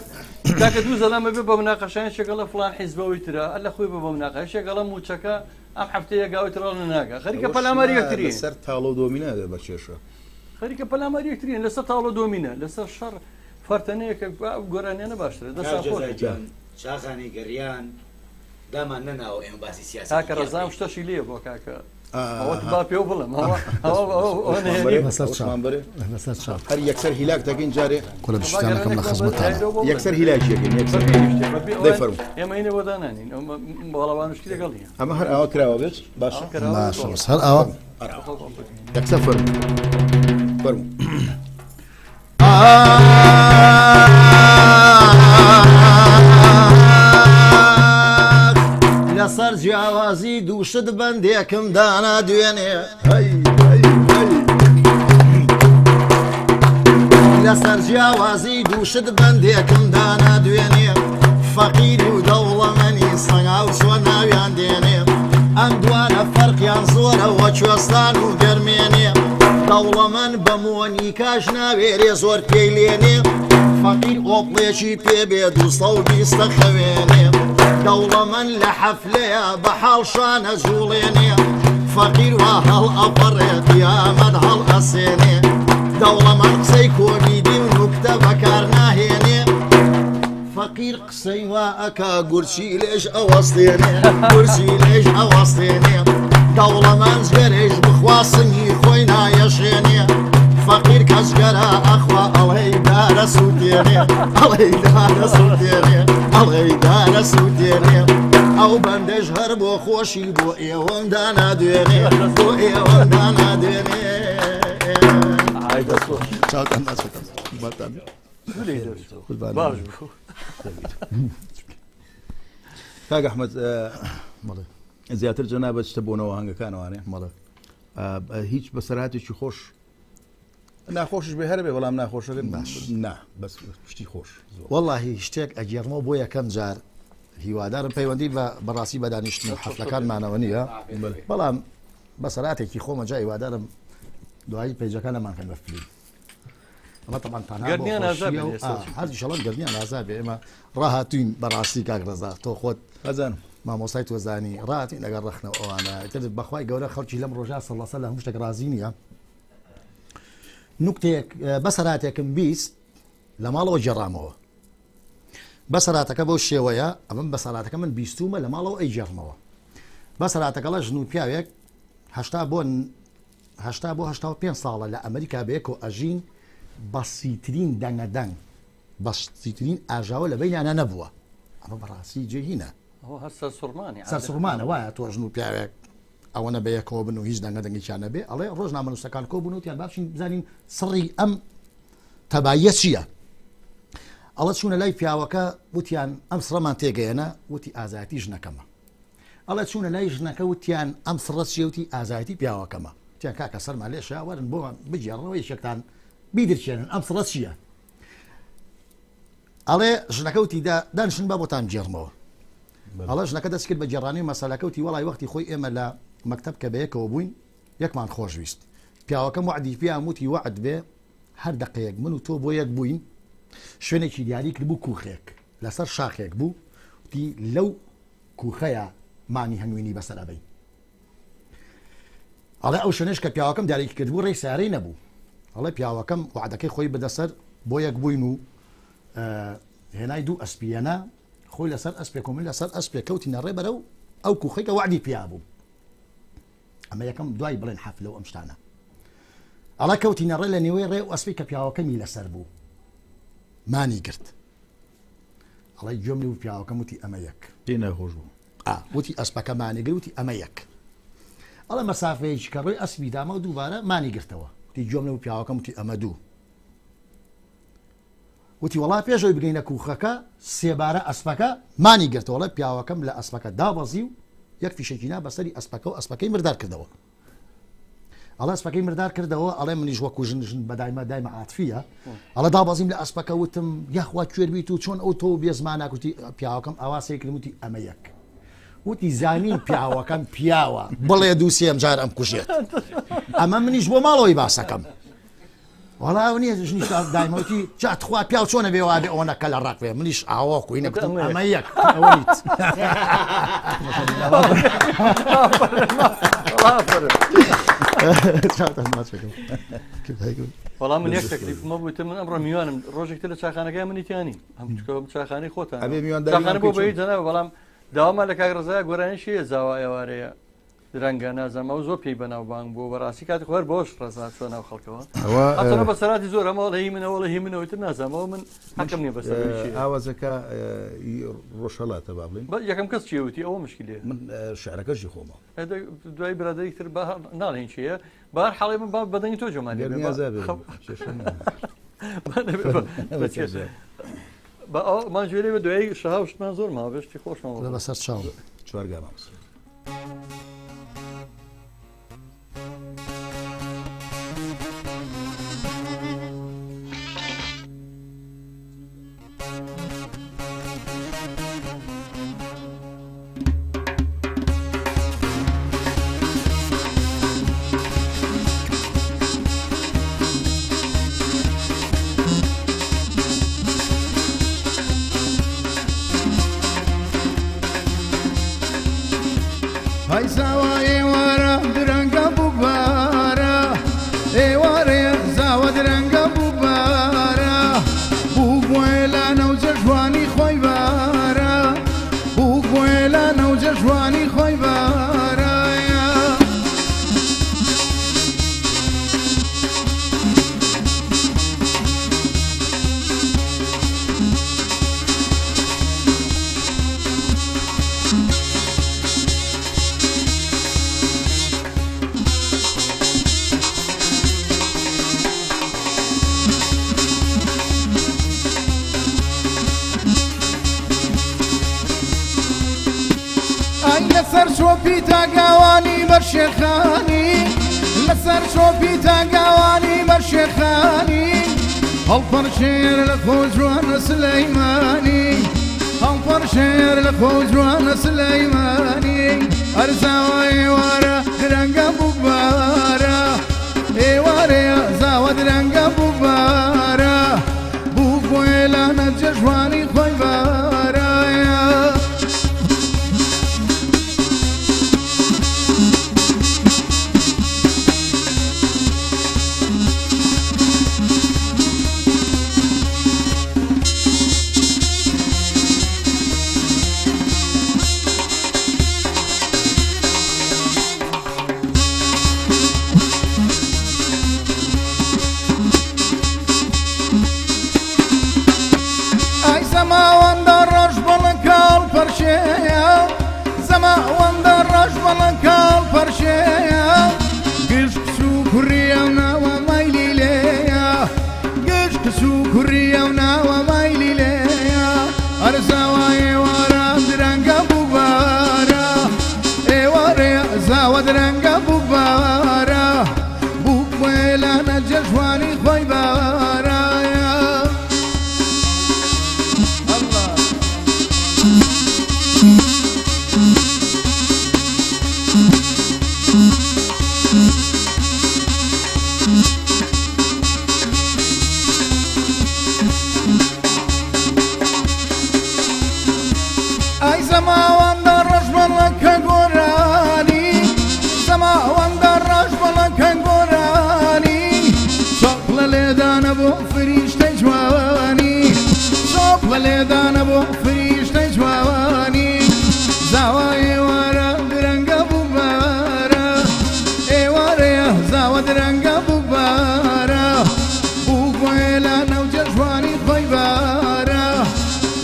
کاکە دوو زەلامە بێ بە مناقەشایان شێگەڵە فڵان حیزبەوەی ترە ئەلە خۆی بە مناقەش شێگەڵە موچەکە ئەم هەفتەیە گاوی ترڵ ناگە خەریکە پەلاماری یەکترین سەر تاڵۆ دۆمینە بە کێشە خەریکە پەلاماری یەکترین لەسەر تاڵۆ دۆمینە لەسەر شەڕ فەرتەنەیەکە گۆرانیانە باشترە دەستا خۆش چاخانی گەریان دامان نەناوە ئێمە باسی سیاسی کاکە ڕزام شتەشی لێ بۆ کاکە ئەوە با پێ بڵم هەر یەکسەر هیلاک دەکەین جارێ کۆلە بشتانەکەم لە خزمەتان یەکسەر هیلاکیەکەین یەکسەر دەیفەرمو ئێمە اینە بۆ دانانین بەڵاوانشتی لەگەڵی ئەمە هەر ئەوە کراوە بێت باشە باش هەر ئەوە یەکسەر فەرمو فەرمو لەسەر جیاوازی دووشت بەندێکم دانا دوێنێ لەسەر جیاوازی دووشت بەندێکم دانا دوێنێ فەقیری و دەوڵەمەنی سەنگا و چۆ ناویان دێنێ ئەم دوانە فەرقیان زۆرە وە کوێستان و گەرمێنێ دەوڵەمەند بە مۆنیکاش ناوێرێ زۆر پێی لێنێ فەقیر ئۆپڵێکی پێبێ 220 خەوێنێ دەوڵەمەند لە حەفلەیە بە حاڵشانە جوڵێنێ فەقیر وا هەڵ ئەپەڕێ قیامەت هەڵ ئەسێنێ دەوڵەمەند قسەی کۆمیدی و نوکتە بەکار ناهێنێ فەقیر قسەی وا ئەکا گورچی لێش ئەوەستێنێ گورچی لێش ئەوەستێنێ دەوڵەمەند گەرێش بخواسنی خۆی نایەشێنێ فەقیر کەسگەرە ئەخوا ئەڵێی دارە سوودێنێ ئەڵێی دارە سوودێنێ ئەڵێی دارە سوودێنێ ئەو بەندەش هەر بۆ خۆشی بۆ ئێوەمدا نادوێنێ بۆ ئێوەمدا نادوێنێ چاوتان ناچەکەم بەتان باش بوو کاک ئەحمەد زیاتر جەنابەت شتە بۆنەوە هەنگەکانەوانێ هیچ بەسەرهاتێکی خۆش ناخۆشش بێ هەر بێ بەڵام ناخۆشەکەن باش نا بەس شتی خۆش وەڵاهی شتێک ئەگەڕمەوە بۆ یەکەم جار هیوادارم پەیوەندی بە بەڕاستی بە دانیشتنی حەفلەکانمانەوە نییە بەڵام بەسەراتێکی خۆمە جای وادارم دوایی پێیجەکانەمان کەن بەفری ئەمە طبعا گەرمیان ئازا بێ هەردی شەڵەن گەرمیان ئازا بێ ئێمە ڕاهاتوین بەڕاستی کاکڕەزا تۆ خۆت ئەزانم مامۆسای تۆزانی ڕاتی لەگەڵ ڕخنەوە ئەوانە تر بەخوای گەورە خەڵکی لەم ڕۆژا سەڵەسە لە هەموو شتێک رازی نییە نوکتێک بەسەراتێکم بیست لە ماڵەوە جێڕامەوە بەسەراتەکە بەو شێوەیە ئەمەم بەسەراتەکە من بیستومە لە ماڵەوە ئەی جێڕمەوە بەسەراتەکەڵە ژن و پیاوێک هەشتا بۆ 85 ساڵە لە ئەمریکا بەیەکۆ ئەژین بەسیترین دەنگەدەنگ بەسیترین ئاژاوە لە بینیانە نەبووە ئەمە بەڕاستی جێهینە سەر سوڕمانە وایە تۆ ژن و پیاوێک ئەوەنە بەیەکەوە بن و هیچ دەنگەدەنگییانە بێ ئەڵێ ڕۆژنامەنووسەکان کۆ بنوتیان باشین بزانین سڕی ئەم تەبایە چییە ئەڵە چوونە لای پیاوەکە وتیان ئەم سڕەمان تێگەیەنە وتی ئازایەتی ژنەکەمە ئەڵە چوونە لای ژنەکە وتیان ئەم سڕە چێوتی ئازایەتی پیاوەکەمە تیان کاکە سەرمان لێشە وەرن بۆ بجێڕەوەی شەکتان بیدرچێنن ئەم سڕە چییە ئەڵێ ژنەکەوتی دانشن با بۆتان جێڕمەوە ئەڵە ژنەکە دەست کرد بە جێڕانی مەسەلەکەوتی وڵی وەختی خۆی ئێمە لە مەکتب کە بەیەکەوە بووین یەکمان خۆشویست پیاوەکەم وعدی پیام وتی وعد بێ هەر دقەیەک من و تۆ بۆ یەک بووین شوێنێکی دیاری کرد بوو کوخێک لەسەر شاخێک بوو وتی لەو کوخەیە مانی هەنوێنی بەسەر ئەبەین ئەڵێ ئەو شوێنش کە پیاوەکەم دیارێکی کرد بوو ڕێی سارەی نەبوو ئەڵێ پیاوەکەم وعدەکەی خۆی بەدەسەر بۆ یەک بووین و هێنای دوو ئەسپیەنە خۆی لەسەر ئەسپێک و من لەسەر ئەسپێک کەوتی نەڕێ بەرەو ئەو کوخەی کە وعدی پیا بوو ئەمە یەکەم دوای بڵێن حەفلە و ئەم شتانە ئەڵە کەوتی نەڕێ لە نێوەی ڕێ و ئەسپی کە پیاوەکەمی لەسەر بوو مانی گرت ئەڵی گوێملی و پیاوەکەم وتی ئەمە یەک پێ نەخۆش بوو وتی ئەسپەکە مانیگر وتی ئەمە یەک ئەڵە مەسافەیەکی کە ڕۆی ئەسبی دامە و دووبارە مانی گرتەوە وتی گوێملی و پیاوەکەم وتی ئەمە دوو وتی وڵا پێشەوەی بگەینە کوخەکە سێبارە ئەسپەکە مانی گرتەوەڵە پیاوەکەم لە ئەسپەکە دابەزی و یەک فیشێکینا بەسەری ئەسپەکە و ئەسپەکەی مردار کردەوە ئەڵە ئەسپەکەی مردار کردەوە ئەڵێ منیش وەکو ژن بەدایمە دایمە عاتفیە ئەڵە دابەزیم لە ئەسپەکە وتم یاخوا کوێربیت و چۆن ئەو تۆ بێزمانە کوتی پیاوەکەم ئاواسەی کردم وتی ئەمە یەک وتی زانین پیاوەکەم پیاوە بڵێ دووسێم جار ئەم کوژێت ئەمە منیش بۆ ماڵەوەی باسەکەم وڵا نیە ژنیش دایمەوتی جاتخوا پیاو چۆنە بێ وابێ ئەوە نەکە لە ڕاکوێ منیش ئاوا کوینە گوتم ئەمە یەک ئەوەیت وەڵام من یەک تەکلیفمە بوویتە من ئەمڕۆ میوانم ڕۆژێکتر لە چاخانەکەی منیتیانی ئەم چاخانەی خۆتان چاخانە بۆ بەیت جەناب بەڵام داوامان لە کاکڕزای گۆرانیشیە زاوا ئێوارەیە درەنگە نازەمە و زۆر پێی بەناو بانگ بوو بەڕاستی کاتی خۆر بۆش ڕزات چۆن ناو خەڵکەوە ئەتەنە بەسەراتی زۆر ئەمەڵ هی منەوەڵە هی منەوەیتر نازەمەوە من حەکەم نییە بەسەر ئاوازەکە ڕۆژهەڵاتە با بڵێن یەکەم کەس چیوتی ئەوە مشکلێ من شعرەکەشی خۆمە دوای برادێکتر ناڵێن چیە بار حاڵی من بەدەنگی تۆ جۆمانی بە ئەو ماجوێرێ بە دوای شەهاوشتمان زۆر ماوەشتی خۆشمەوە بەسەر چاو چوارگاماس های زاوای وارا درنگا بوبارا ایواره زاوا درنگا بوبارا بوبویلا نوز جوانی خوی بارا بوبویلا نوز جوانی خوی بارا لسر شوپی تاگاوانی برشخانی لسر شوپی تاگاوانی برشخانی هل فرشير لخوجوان سليماني هل فرشير لخوجوان سليماني أرزاوي ورا درەنگە بووبارە ئێوارەیە زاوە درەنگە بووبارە بوو بۆێلانە جەژوانی خۆی بارایە زەماوەندە ڕەش بەڵەکاڵ پەرشەیە زەماوەندە ڕەش بەڵەکاڵ پەرشەیە گشت و کوڕیە و ناوە مایلی لێیە گشت و کوڕیە و ناوە مایلی لێیە هەرزاوە ئێوارە درەنگە بووبارە ئێوارەیە زاوە درەنگە بووبارە بوو وێلانە جەژوانی خۆی بارایە ئای زەماوەندە ڕەش بەڵەکە گۆرانی زەماوەندە ڕەش بەڵەکە گۆرانی سۆپ لە لێدانە بۆ فریشتەی جوانی سۆپ لە لێدانە بۆ فریشتەی جوانی زاوە ئێوارە درەنگە بووبارە ئێوارەیە زاوە درەنگە بووبارە بوو گوێلانە و جەژوانی خۆی بارە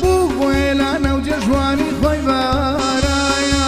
بوو گوێلانە و جەژوانی خۆی بارایە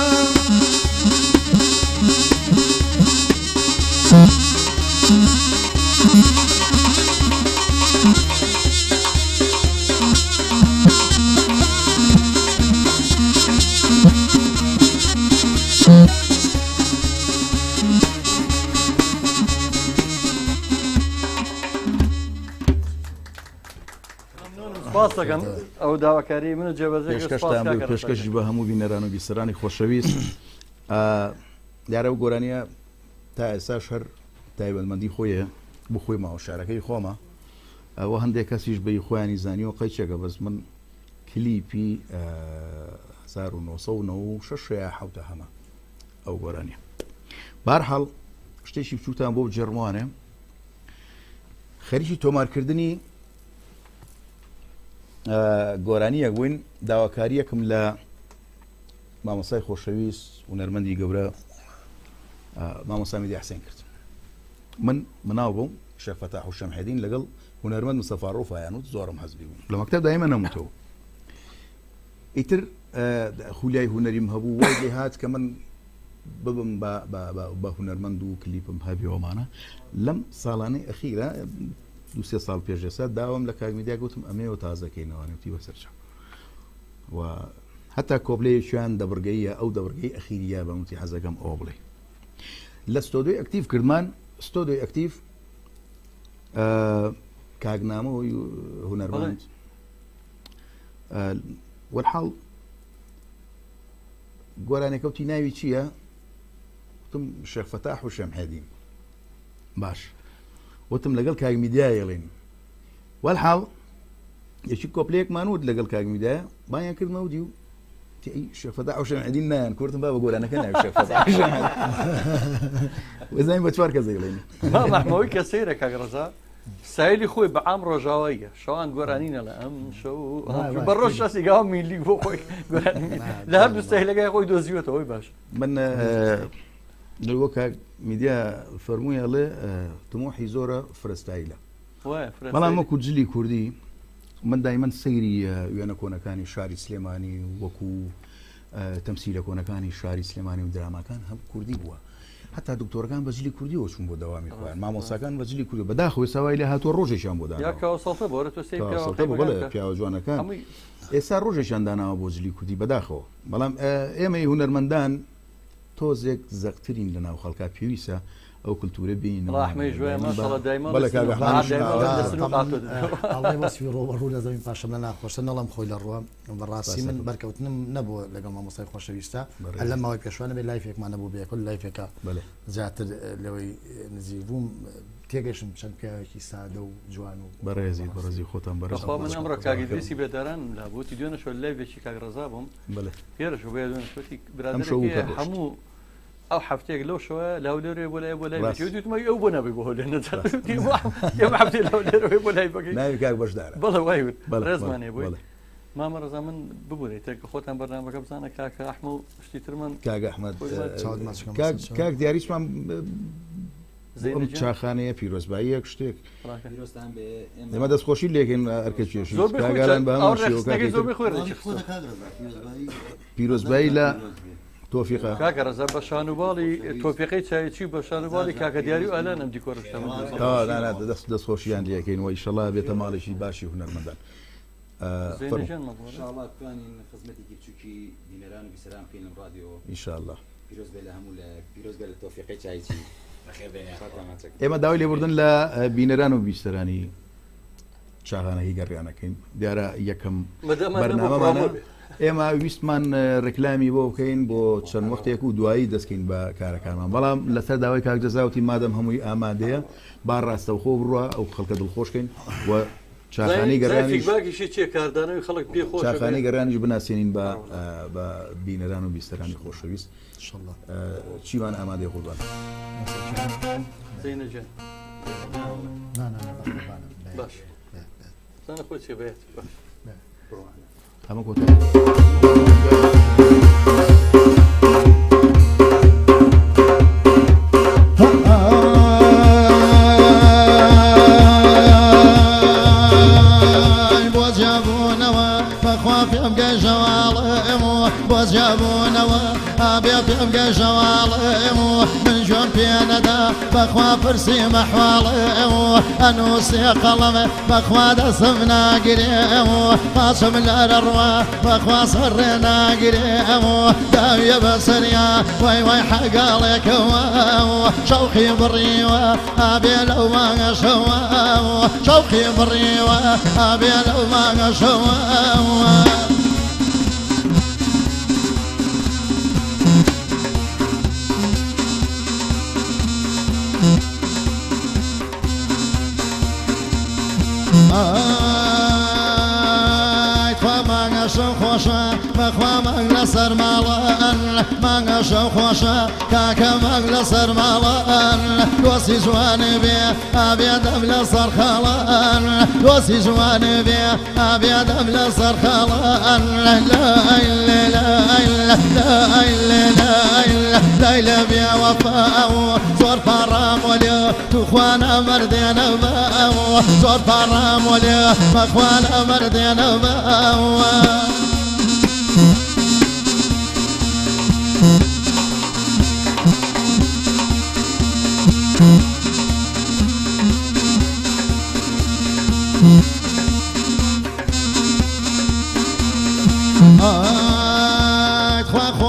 سپاس دەکەم ئەو داواکاری منە جێبەجێ پێشکەشی بە هەموو بینەران و بیسەرانی خۆشەویست دیارە و گۆرانیە تا ئێستا شەر تایبەتمەندی خۆیە بۆ خۆی ماوە شارەکەی خۆمە ئەوە هەندێک کەسیش بەی خۆیانی زانیەوە قەیچێکە بەس من کلیپی 1996 حوتە هەمە ئەو گۆرانیە بارحاڵ شتێکی بچووتان بۆ جەرموانێ خەریکی تۆمارکردنی گۆرانیە بووین داواکاریەکم لە مامۆسای خۆشەویست و نەرمەندی گەورە مامۆستا میدی حسێن کرد من مناو بووم شێخ فەتاح و شەمحێدین لەگەڵ هونەرمەند مستەفا ڕۆفایانوت زۆرم حەزبی بووم لە مەکتەب دایمە نەموتەوە ئیتر خولیای هونەریم هەبوو وای لێ هات کە من ببم بە هونەرمەند و کلیپم هەبیەوەمانە لەم ساڵانەی ئەخیرە دو-سێ ساڵ پێش ئێستا داوام لە کاگمیدیا گوتم ئەمێوە تازەکەینەوەنێتی بەسەرچە و هەتا کۆبلەیەکیان دەبڕگەیە ئەو دەبڕگەی ئەخیریە بەموتی حەزەکەم ئەوە بڵێ لە ستۆدیۆی ئەکتیڤ کردمان ستۆدیۆی ئەکتیڤ کاگنامە و هونەرمەند وەرحاڵ گۆرانێکەوتی ناوی چییە؟ وتم شێخ فەتاح و شەمحێدین باش وتم لەگەڵ کاگمیدیایەڵێن وەرحاڵ یەکی کۆپلەیەکمان وت لەگەڵ کاگمیدایە بایان کردمەوتی و شێخ فەتاح و شەمحێدین نایان کوردم با بە گۆرانەکە ناوی شێخ فەتاح و شەمحێدین وەزانین بە چوار کەس دەیڵێن مەحمەوەی کە سەیرە کاک ڕەزا سایلی خۆی بە عام ڕۆژاواییە شەوان گۆرانینە لە ئەم شەو بە ڕۆژ شەسی گاو میلی بۆ خۆی گۆرانی لە هەردوو سەیلەکەی خۆی دۆزیوەتەوەی باش من لەوە کاک میدیا فەرموویەڵێ تمۆحی زۆرە فرستایلە بەڵام وەکو جلی کوردی من دایمەن سەیری وێنە کۆنەکانی شاری سلێمانی وەکو تەمسیلە کۆنەکانی شاری سلێمانی و دراماکان هەم کوردی بووە حتا دکتۆرەکان بەجلی کوردی وەچون بۆ دەوامی خۆیان مامۆستاکان بەجلی کوردی بەداخەوەی ساوای لێ هاتووە ڕۆژێکیان بۆ دانا پیاوە جوانەکان ئێستا ڕۆژێکیان داناوە بۆ جلی کوردی بەداخەوە بەڵام ئێمەی هونەرمەندان تۆزێک زەقترین لە ناو خەڵکا پێویستە ئەو کللتورە بین ڕاحمەی ژوای ماشەڵە دایما بەڵێ کاک ئەحمەد ئەڵی وەسوی ڕوو لە زەوی پاشەم لە ناخۆشە نەڵم خۆی لە ڕوە بەڕاستی من بەرکەوتنم نەبووە لەگەڵ مامۆستای خۆشەویستە لە ماوەی پێشوانە بێ لایفێکمان نەبوو بێکل لایفێکە زیاتر لەوەی نزیک بووم تێگەشم چەند پیاوێکی سادە و جوان و بەڕێزی خۆتان بەرەخوا من ئەمڕۆ کاگیدرسی بێداران لە بۆتی دوێنەشۆ لایڤێکی کاگڕەزا بووم پێرەش بۆ دوێنشتی برادەر هەموو ئەو هەفتێک لەو شەوە لاولێرێ بۆ لای بۆ لای دوتمە ئەو بۆ نابێ بۆ هەولێر هەفتێ لاولێرەوەی بۆ لای بەگەی ناوی کاک بەشدارە بەڵێ وای ڕێزمانێ بۆی مامە ڕەزا من ببوورێت کە خۆتان بەرنامەکە بزانە کاکە ئەحمە و شتی ترمان کاک ئەحمەد کاک دیاریشمان چاخانەیە پیرۆزبایی یەک شتێک ئێمە دەستخۆشی لێکن ئەرکە کێشی کاگالان بە پیرۆزبایی لە تۆفیقا کاکە ڕەزا بە شانوباڵی تۆفیقەی چایچی بە شانوباڵی کاکە دیاری و ئالان ئەم دیکۆرشتەمە دەستخۆشییان لەکەین و ئیشەڵا بێتە ماڵێکی باشی هونەرمەندان توانین خزمەتێکی بچووکی بینەران و بیسەران بکەین لەم رادیۆ ئینشاءالله پیرۆز بێ لە هەموو لە پیرۆز بێ لە تۆفیقەی چایچی ئێمە داوای لێبوردن لە بینەران و بیستەرانی چاغانەی گەڕیانەکەین دیارە یەکەم بەرنامەمانە ئێمە ویستمان ڕێکلامی بۆ بکەین بۆ چەند وەختێک و دوایی دەستکەین بە کارەکانمان بەڵام لەسەر داوای کاکجەزاوتی مادەم هەمووی ئامادەیە با ڕاستەوخۆ بڕوە ئەو خەڵکە دڵخۆشکەین و چاخانەی گەڕانیش بناسیێنین بە بینەران و بیستەرانی خۆشەویست چیوان ئامادەی قوربان باش زانە خۆی چێ بێت ئەمە کۆتا من جون بيندا بخوا فرسي محوالي أنوسي قلم بخوا دسمنا قريم قاسم الأروا بخوا صرنا قريم داوية بسريا وي حقالك شوقي بريوة أبي لو ما شوا شوقي بريوة أبي لو ما شوا بخوا مغلا سرمالان مانگا شو خوشا کاکا مغلا سرمالان دوستی جوان بی آبی دبل سرخالان دوستی جوان بی آبی دبل سرخالان لا إلا لا إلا لا إلا لا إلا لا إلا بي وفاء زور فرام ولي تخوانا مردين باو زور فرام ولي مخوانا مردين باو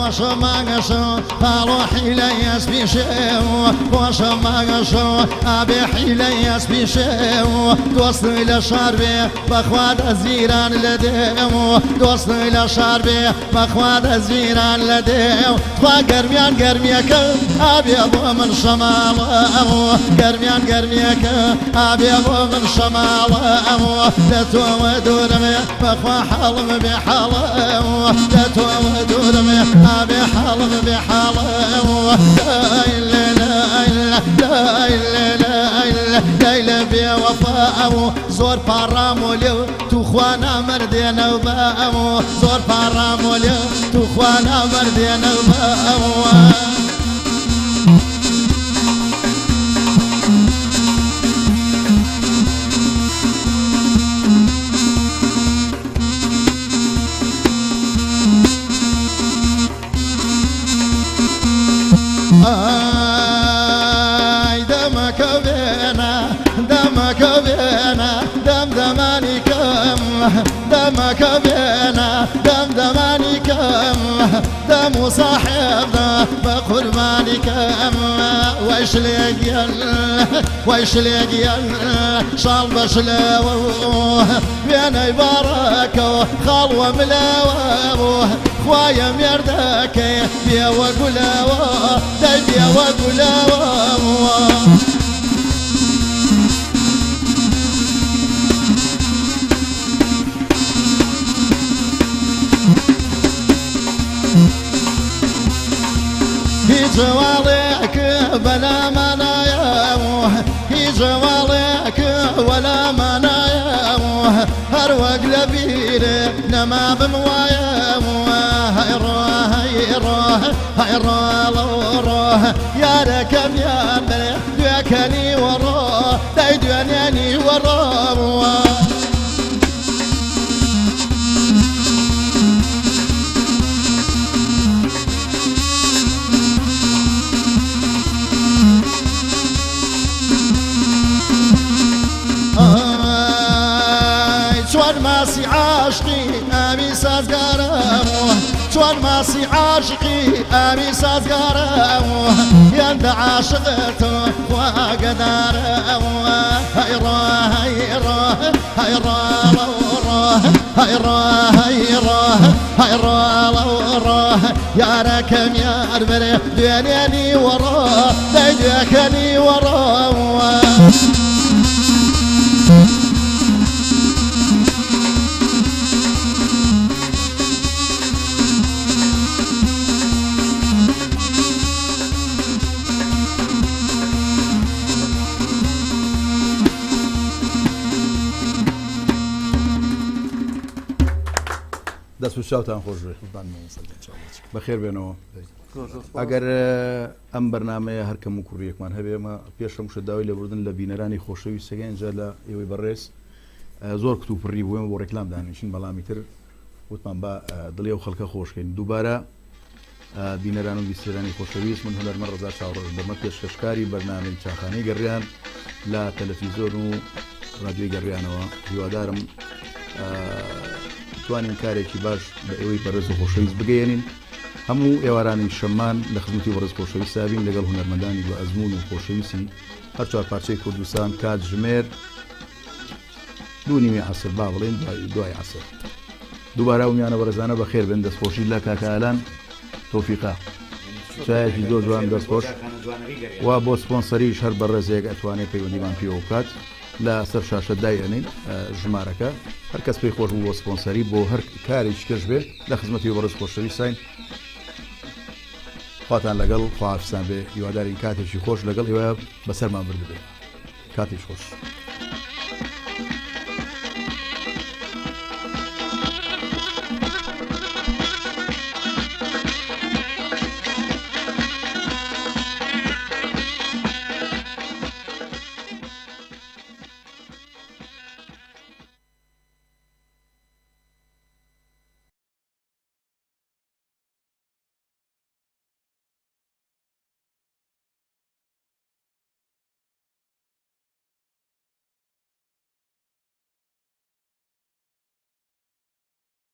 خوش ماغشو قالوا حيلة يسبيشو خوش ماغشو أبي حيلة يسبيشو دوست إلى شاربي بخواد الزيران لديو دوست إلى شاربي بخواد الزيران لديو خوا قرميان قرميك أبي أبو من شمال قرميان قرميك أبي أبو من شمال لتو ودورمي بخوا حلم بحلم لتو ودورمي أبي حلم بحلم لا إلا لا إلا لا إلا لا إلا لا إلا بوفاء زور فرامولي تخوانا مردين وباء زور فرامولي تخوانا مردين وباء دمك بينا دمك بينا دم دماني كم دمك بينا دم دماني كم دم دم وصاحبنا بقربانك وش لقيا شال بشلاوه بين بركه خلوه ملاوه خوايا ميردك بيا وقلاوه بيا وقلاوه هي جوالك بلا منايا هي جوالك ولا منايا هروق لبير نما بموايا هيروح يا ركب يا بلي دوكني وراه دايدوني وراه چوان ماسی عاشقی ئامی سازگارم چوان ماسی عاشقی ئامی سازگارم یان عاشق تو واقدارم هيرا يا ركم يا بري دنياني ورا دايدكني ورا دەست و چاوتان خۆش بێ بەخێر بێنەوە ئەگەر ئەم بەرنمەیە هەرکەم و کوڕیەکمان هەبێمە پێشم شداوی لەبوردن لە بینەرانی خۆشەویستەکەنجا لە ئێوەی بەڕێز زۆر کتوپڕی بووێمە بۆ ڕێکلام دانیشین بەڵامی تر وتمان بە دڵێ و خەڵکە خۆشکەین دووبارە بینەران و بیستێرانی خۆشەویست من هونەرمەند ڕەزا چاوڕێژ دەمە پێشکەشکاری بەرنامەی چاخانەی گەڕیان لە تەلەڤیزۆن و ڕادیۆی گەڕیانەوە هیوادارم توانین کارێکی باش بە ئێوەی بەڕێز و خۆشەویست بگەێنین هەموو ئێوارانی شەمان لە خزمەتی بەڕێز خۆشەویست بین لەگەڵ هونەرمەندانی بە ئەزمون و خۆشەویستی هەر چوار پارچەی کوردستان کات ژمێر دوو نیمەی عەسر با بڵێن دوای عەسر دووبارە ئەومیانە بەڕێزانە بەخێر بن دەستخۆشی لە کاکەئالان تۆفیقا چایەکی زۆر جوان دەستخۆش وا بۆ سپۆنسەریش هەر بەڕێزێک ئەتوانێت پەیوەندیمان پێوە بکات لە سەر شاشە دایێنین ژمارەکە هەر کەس پێی خۆش بوو بۆ سپۆنسەری بۆ هەر کارێکی کەش بێ لە خزمەتی بەڕێز خۆشەویستین خواتان لەگەڵ خواحافزان بێ هیوادارین کاتێکی خۆش لەگەڵ ئێوە بەسەرمان بردبێ کاتێکی خۆش